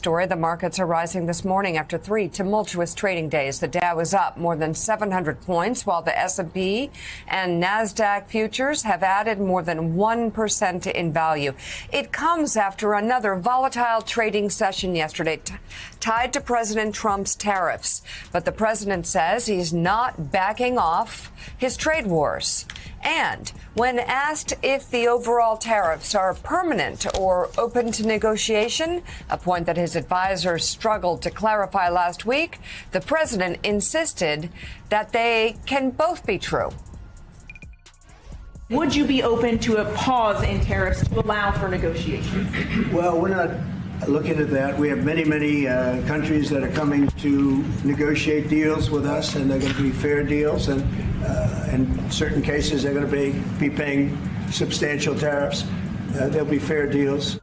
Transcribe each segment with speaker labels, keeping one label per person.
Speaker 1: Story. The markets are rising this morning after 3 tumultuous trading days. The Dow is up more than 700 points, while the S&P and NASDAQ futures have added more than 1% in value. It comes after another volatile trading session yesterday tied to President Trump's tariffs. But the president says he's not backing off his trade wars. And when asked if the overall tariffs are permanent or open to negotiation, a point that his advisors struggled to clarify last week, the president insisted that they can both be true.
Speaker 2: Would you be open to a pause in tariffs to allow for negotiations?
Speaker 3: Well, we're not looking at that. We have many countries that are coming to negotiate deals with us, and they're going to be fair deals. And in certain cases, they're going to be paying substantial tariffs. There'll be fair deals.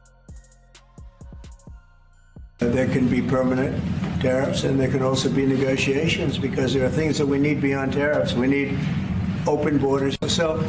Speaker 3: There can be permanent tariffs, and there can also be negotiations, because there are things that we need beyond tariffs. We need open borders. So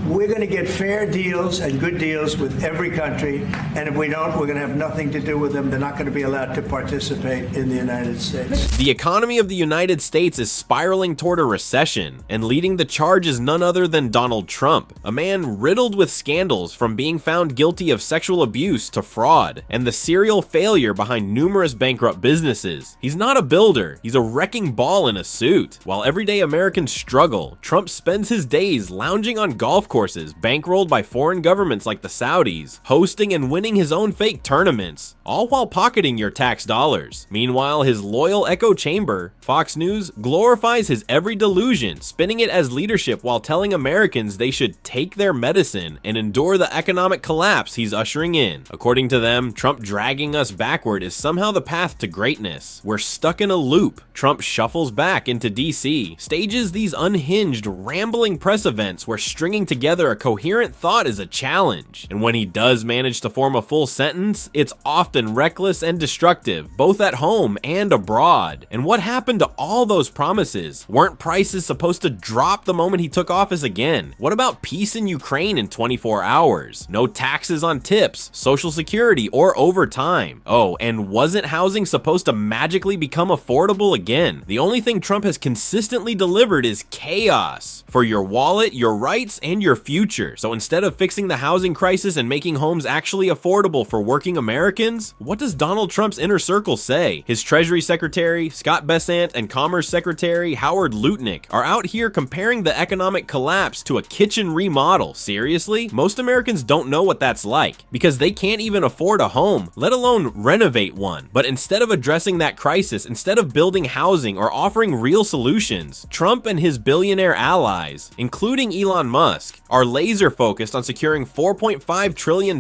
Speaker 3: we're going to get fair deals and good deals with every country, and if we don't, we're going to have nothing to do with them. They're not going to be allowed to participate in the United States.
Speaker 4: The economy of the United States is spiraling toward a recession, and leading the charge is none other than Donald Trump, a man riddled with scandals from being found guilty of sexual abuse to fraud, and the serial failure behind numerous bankrupt businesses. He's not a builder, he's a wrecking ball in a suit. While everyday Americans struggle, Trump spends his days lounging on golf courses bankrolled by foreign governments like the Saudis, hosting and winning his own fake tournaments, all while pocketing your tax dollars. Meanwhile, his loyal echo chamber, Fox News, glorifies his every delusion, spinning it as leadership while telling Americans they should take their medicine and endure the economic collapse he's ushering in. According to them, Trump dragging us backward is somehow the path to greatness. We're stuck in a loop. Trump shuffles back into DC, stages these unhinged, rambling press events where stringing together a coherent thought is a challenge. And when he does manage to form a full sentence, it's often reckless and destructive, both at home and abroad. And what happened to all those promises? Weren't prices supposed to drop the moment he took office again? What about peace in Ukraine in 24 hours? No taxes on tips, Social Security, or overtime. Oh, and wasn't housing supposed to magically become affordable again? The only thing Trump has consistently delivered is chaos for your wallet, your rights, and your future. So instead of fixing the housing crisis and making homes actually affordable for working Americans, what does Donald Trump's inner circle say? His Treasury Secretary, Scott Bessent, and Commerce Secretary, Howard Lutnick, are out here comparing the economic collapse to a kitchen remodel. Seriously? Most Americans don't know what that's like, because they can't even afford a home, let alone renovate one. But instead of addressing that crisis, instead of building housing or offering real solutions, Trump and his billionaire allies, including Elon Musk, are laser focused on securing $4.5 trillion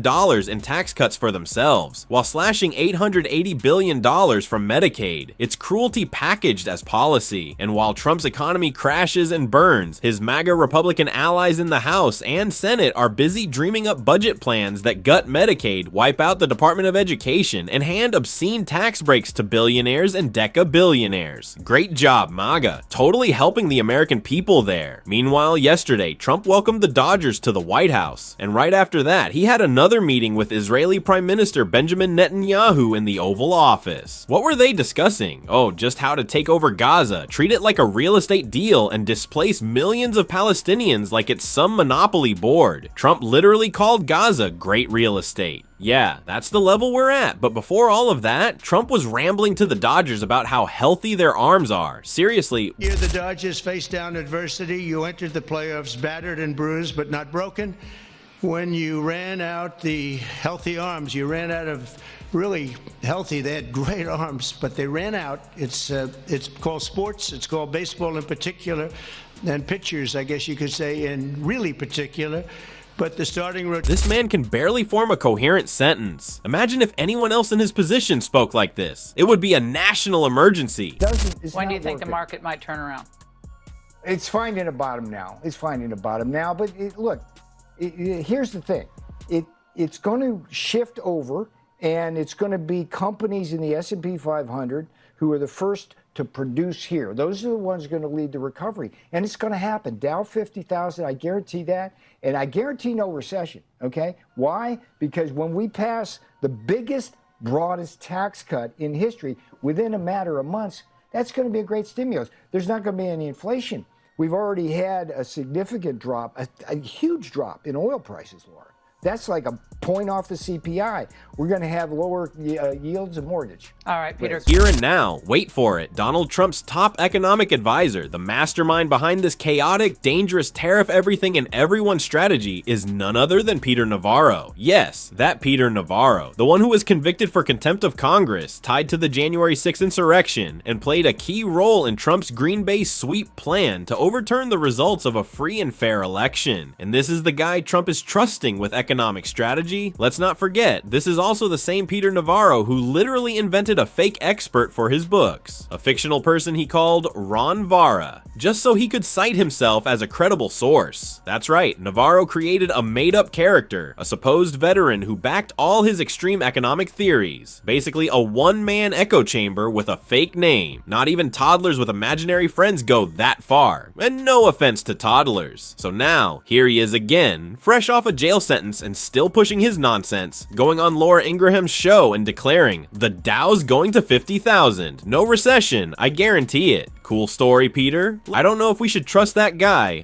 Speaker 4: in tax cuts for themselves, while slashing $880 billion from Medicaid. It's cruelty packaged as policy. And while Trump's economy crashes and burns, his MAGA Republican allies in the House and Senate are busy dreaming up budget plans that gut Medicaid, wipe out the Department of Education, and hand obscene tax breaks to billionaires and deca-billionaires. Great job, MAGA, totally helping the American people there. Meanwhile, yesterday, Trump welcomed the Dodgers to the White House, and right after that, he had another meeting with Israeli Prime Minister Benjamin Netanyahu in the Oval Office. What were they discussing? Oh, just how to take over Gaza, treat it like a real estate deal, and displace millions of Palestinians like it's some monopoly board. Trump literally called Gaza great real estate. Yeah, that's the level we're at. But before all of that, Trump was rambling to the Dodgers about how healthy their arms are. Seriously.
Speaker 3: Here the Dodgers face down adversity. You entered the playoffs battered and bruised, but not broken. When you ran out the healthy arms, you ran out of really healthy. They had great arms, but they ran out. It's called sports. It's called baseball in particular, and pitchers, I guess you could say, in really particular. But the starting
Speaker 4: This man can barely form a coherent sentence. Imagine if anyone else in his position spoke like this. It would be a national emergency.
Speaker 5: When do you think the market might turn around?
Speaker 6: It's finding a bottom now. It's finding a bottom now. But look, here's the thing. It's going to shift over, and it's going to be companies in the S&P 500 who are the first to produce here. Those are the ones going to lead the recovery. And it's going to happen. Dow 50,000, I guarantee that. And I guarantee no recession, okay? Why? Because when we pass the biggest broadest tax cut in history within a matter of months, that's going to be a great stimulus. There's not going to be any inflation. We've already had a significant drop, a huge drop in oil prices, Laura. That's like a point off the CPI. We're going to have lower yields of mortgage.
Speaker 5: All right, Peter.
Speaker 4: Here and now, wait for it, Donald Trump's top economic advisor, the mastermind behind this chaotic, dangerous tariff everything and everyone strategy, is none other than Peter Navarro. Yes, that Peter Navarro, the one who was convicted for contempt of Congress, tied to the January 6th insurrection, and played a key role in Trump's Green Bay sweep plan to overturn the results of a free and fair election. And this is the guy Trump is trusting with economic strategy. Let's not forget, this is also the same Peter Navarro who literally invented a fake expert for his books, a fictional person he called Ron Vara, just so he could cite himself as a credible source. That's right, Navarro created a made-up character, a supposed veteran who backed all his extreme economic theories, basically a one-man echo chamber with a fake name. Not even toddlers with imaginary friends go that far, and no offense to toddlers. So now, here he is again, fresh off a jail sentence and still pushing his nonsense, going on Laura Ingraham's show and declaring, the Dow's going to 50,000. No recession, I guarantee it. Cool story, Peter. I don't know if we should trust that guy.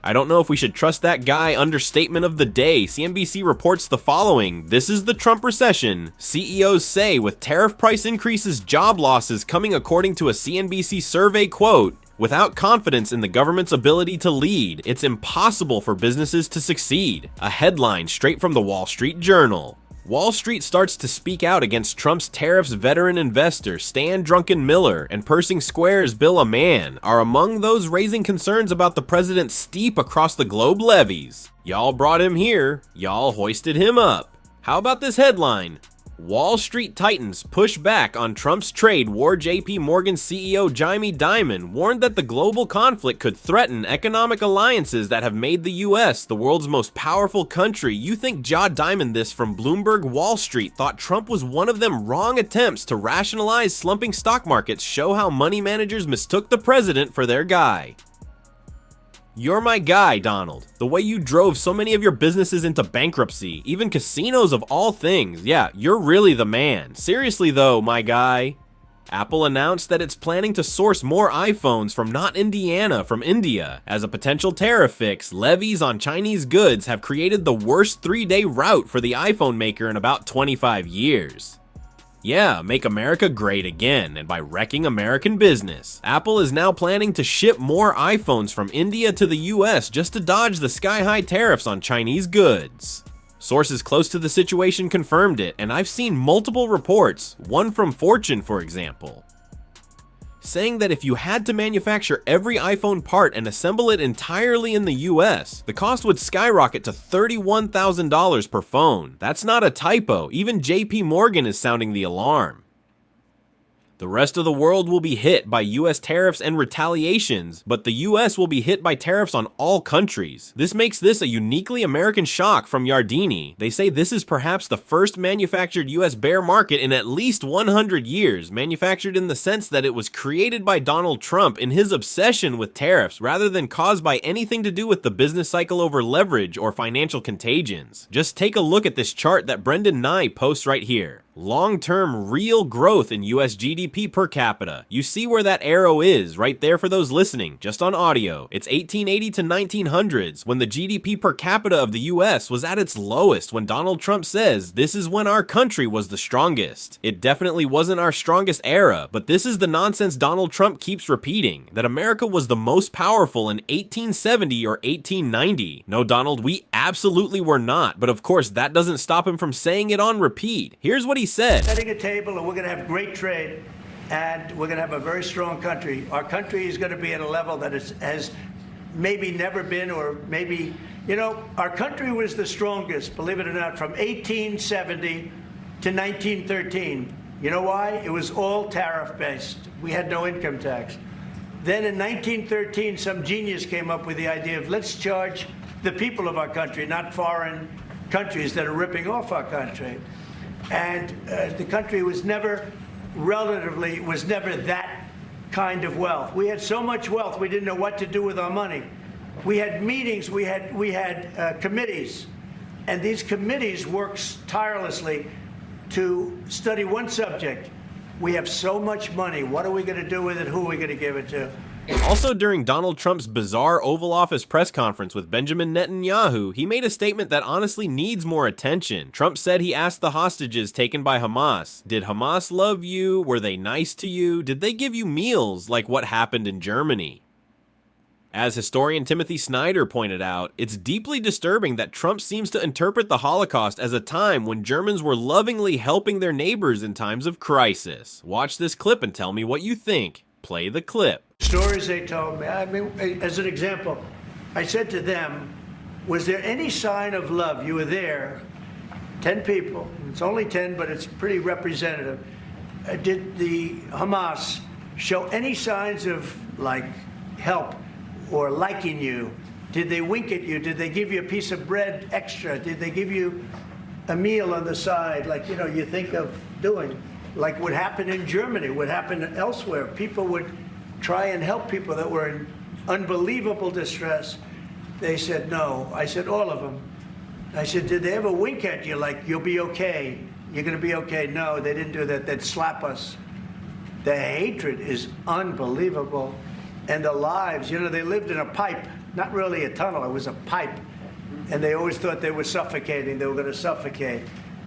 Speaker 4: Understatement of the day. CNBC reports the following. This is the Trump recession. CEOs say with tariff price increases, job losses coming according to a CNBC survey, quote, without confidence in the government's ability to lead, it's impossible for businesses to succeed. A headline straight from the Wall Street Journal. Wall Street starts to speak out against Trump's tariffs. Veteran investor Stan Druckenmiller and Pershing Square's Bill Amann are among those raising concerns about the president's steep across the globe levies. Y'all brought him here, y'all hoisted him up. How about this headline? Wall Street titans push back on Trump's trade war. JP Morgan CEO Jamie Dimon warned that the global conflict could threaten economic alliances that have made the US the world's most powerful country. You think Dimon, this from Bloomberg Wall Street, thought Trump was one of them wrong attempts to rationalize slumping stock markets show how money managers mistook the president for their guy. You're my guy, Donald. The way you drove so many of your businesses into bankruptcy, even casinos of all things. Yeah, you're really the man. Seriously though, my guy. Apple announced that it's planning to source more iPhones from not Indiana, from India. As a potential tariff fix, levies on Chinese goods have created the worst 3-day route for the iPhone maker in about 25 years. Yeah, make America great again, and by wrecking American business. Apple is now planning to ship more iPhones from India to the US just to dodge the sky-high tariffs on Chinese goods. Sources close to the situation confirmed it, and I've seen multiple reports, one from Fortune for example, saying that if you had to manufacture every iPhone part and assemble it entirely in the US, the cost would skyrocket to $31,000 per phone. That's not a typo, even JP Morgan is sounding the alarm. The rest of the world will be hit by US tariffs and retaliations, but the US will be hit by tariffs on all countries. This makes this a uniquely American shock from Yardini. They say this is perhaps the first manufactured US bear market in at least 100 years, manufactured in the sense that it was created by Donald Trump in his obsession with tariffs rather than caused by anything to do with the business cycle over leverage or financial contagions. Just take a look at this chart that Brendan Nye posts right here. Long-term real growth in US GDP per capita. You see where that arrow is right there for those listening, just on audio. It's 1880 to 1900s when the GDP per capita of the US was at its lowest when Donald Trump says this is when our country was the strongest. It definitely wasn't our strongest era, but this is the nonsense Donald Trump keeps repeating, that America was the most powerful in 1870 or 1890. No, Donald, we absolutely were not, but of course that doesn't stop him from saying it on repeat. Here's what he said.
Speaker 3: Setting a table, and we're going to have great trade, and we're going to have a very strong country. Our country is going to be at a level that has maybe never been, or maybe, our country was the strongest, believe it or not, from 1870 to 1913. You know why? It was all tariff-based. We had no income tax. Then in 1913, some genius came up with the idea of let's charge the people of our country, not foreign countries that are ripping off our country. And the country was never that kind of wealth. We had so much wealth, we didn't know what to do with our money. We had meetings, we had committees, and these committees worked tirelessly to study one subject. We have so much money. What are we going to do with it? Who are we going to give it to?
Speaker 4: Also, during Donald Trump's bizarre Oval Office press conference with Benjamin Netanyahu, he made a statement that honestly needs more attention. Trump said he asked the hostages taken by Hamas, "Did Hamas love you? Were they nice to you? Did they give you meals like what happened in Germany?" As historian Timothy Snyder pointed out, it's deeply disturbing that Trump seems to interpret the Holocaust as a time when Germans were lovingly helping their neighbors in times of crisis. Watch this clip and tell me what you think. Play the clip.
Speaker 3: Stories they told me. I mean, as an example, I said to them, was there any sign of love? You were there, 10 people. It's only 10, but it's pretty representative. Did the Hamas show any signs of, like, help or liking you? Did they wink at you? Did they give you a piece of bread extra? Did they give you a meal on the side, like, you know, you think of doing? Like what happened in Germany, what happened elsewhere. People would try and help people that were in unbelievable distress. They said no. I said all of them. I said, did they ever wink at you like, you'll be okay, you're going to be okay? No, they didn't do that. They'd slap us. The hatred is unbelievable. And the lives, you know, they lived in a pipe, not really a tunnel, it was a pipe. And they always thought they were suffocating, they were going to suffocate.